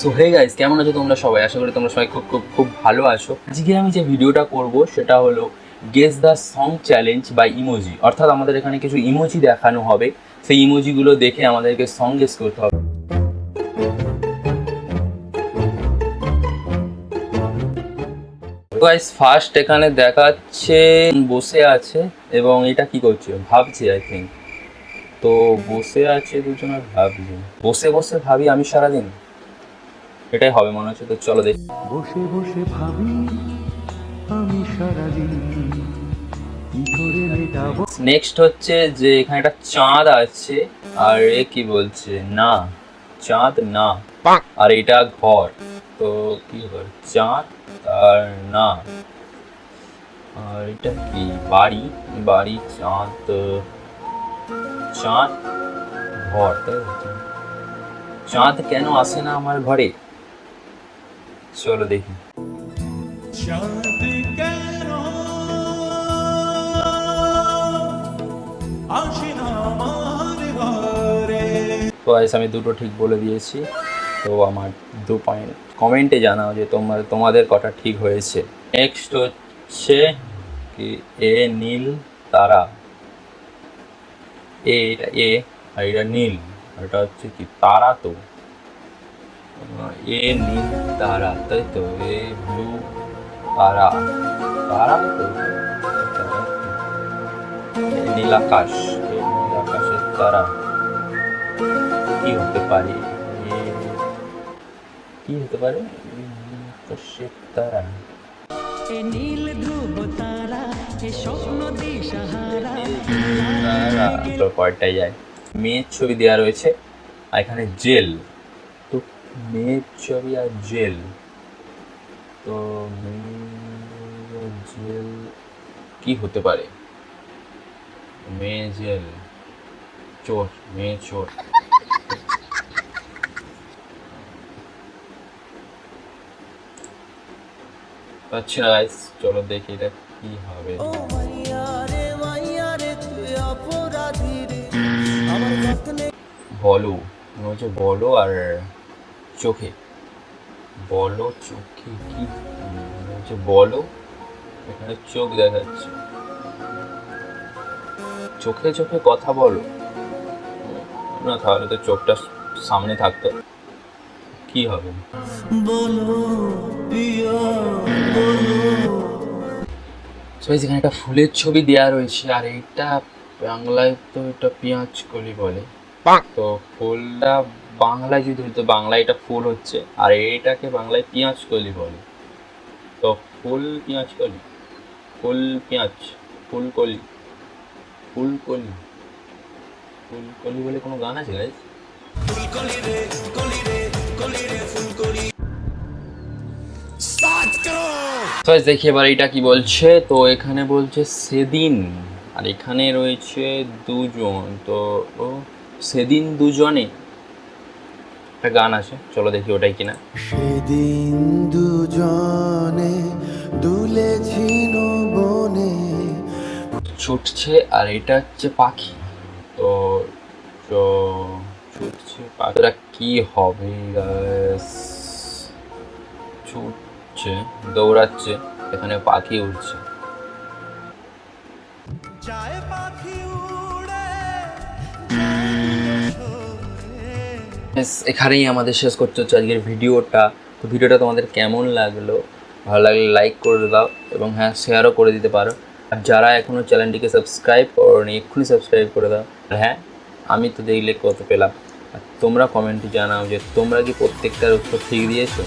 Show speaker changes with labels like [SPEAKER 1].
[SPEAKER 1] So hey guys, কেমন আছো তোমরা সবাই? আশা করি তোমরা সবাই খুব খুব খুব ভালো আছো। আজকে আমি যে ভিডিওটা করব সেটা হলো guess the song challenge by emoji. অর্থাৎ আমাদের এখানে কিছু ইমোজি দেখানো হবে, সেই ইমোজিগুলো দেখে আমাদেরকে সং গেস করতে হবে। গাইস, ফার্স্ট এখানে দেখাচ্ছে বসে আছে এবং এটা কি করছে ভাবছে, আই থিঙ্ক। তো বসে আছে দুজন আর ভাবছে, বসে বসে ভাবি আমি সারাদিন, এটাই হবে মনে হচ্ছে। তো চলো দেখি।
[SPEAKER 2] বসে বসে ভাবি আমি সারাদিন কি করে মেটাবো।
[SPEAKER 1] নেক্সট হচ্ছে যে এখানে একটা চাঁদ আছে আর এ কি বলছে, না চাঁদ না, আর এটা ঘর। তো কি ঘর? চাঁদ আর না, আর এটা কি বাড়ি, বাড়ি চাঁদ, চাঁদ ঘর। তাই তো? চাঁদ কেন আসে না আমার ঘরে? চলো দেখি।
[SPEAKER 2] চাঁদ কেন আসে না আমার ঘরে।
[SPEAKER 1] তো আমি দুটো ঠিক বলে দিয়েছি, তো আমার 2 পয়েন্ট। কমেন্টে জানাও যে তোমাদের কটা ঠিক হয়েছে। নেক্সট হচ্ছে কি এ নীল তারা, এটা এ আর এটা নীল, আর এটা হচ্ছে কি তারা। তো এ নীল তারা, তাই তো? এ ব্লু তারা, তারা তো তারা। এ নীল আকাশ, এ নীল আকাশের তারা কি হতে পারে? কি হতে পারে? আকাশের তারা,
[SPEAKER 3] নীল ধ্রুব তারা, স্বপ্ন দিশাহারা।
[SPEAKER 1] তো পরেরটাই যায়। মেয়ের ছবি দেওয়া রয়েছে আর এখানে জেল। তো মেয়ের ছবি আর জেল, তো জেল কি হতে পারে? মেয়ে জেল, চোর, মেয়ে চোর। পাচ্ছি না গাইস, চলো দেখি এটা কি হবে। বলো, মনে হচ্ছে বলো আর চোখে, বলো চোখে কি মনে হচ্ছে? বলো, এখানে চোখ দেখাচ্ছে, চোখে চোখে কথা বলো না, তাহলে তো চোখটা সামনে থাকতো। কি হবে? এখানে একটা ফুলের ছবি দেওয়া রয়েছে আর এটা বাংলায় তো এটা পেঁয়াজ কলি বলে। তো ফুলটা বাংলায় যদি হতো, বাংলায় এটা ফুল হচ্ছে আর এটাকে বাংলায় পেঁয়াজ কলি বলে। তো ফুল পেঁয়াজ কলি, ফুল পেঁয়াজ, ফুলকলি, ফুলকলি, ফুলকলি বলে কোনো গান আছে গাইস? তো দেখি এবার এটা কি বলছে। তো এখানে বলছে সেদিন, আর এখানে রয়েছে দুজন। তো ও সেদিন দুজনে একটা গান আছে, চলো দেখি ওটাই কিনা।
[SPEAKER 2] সেদিন দুজনে দুলেছি বনে।
[SPEAKER 1] ছুটছে আর এটা হচ্ছে পাখি। তো ছুটছে পাখিটা কি হবে guys? ছুটছে, দৌড়াচ্ছে, এখানে পাখি উঠছে।
[SPEAKER 2] যায় পাখি উড়ে।
[SPEAKER 1] এখানেই আমাদের শেষ করতে হচ্ছে আজকের ভিডিওটা। তো ভিডিওটা তোমাদের কেমন লাগলো? ভালো লাগলে লাইক করে দাও এবং হ্যাঁ শেয়ারও করে দিতে পারো। আর যারা এখনও চ্যানেলটিকে সাবস্ক্রাইব করোনি, এক্ষুনি সাবস্ক্রাইব করে দাও। আর হ্যাঁ, আমি তো দেখলে কত পেলাম। আর তোমরা কমেন্টে জানাও যে তোমরা কি প্রত্যেকটার উত্তর ঠিক দিয়েছো।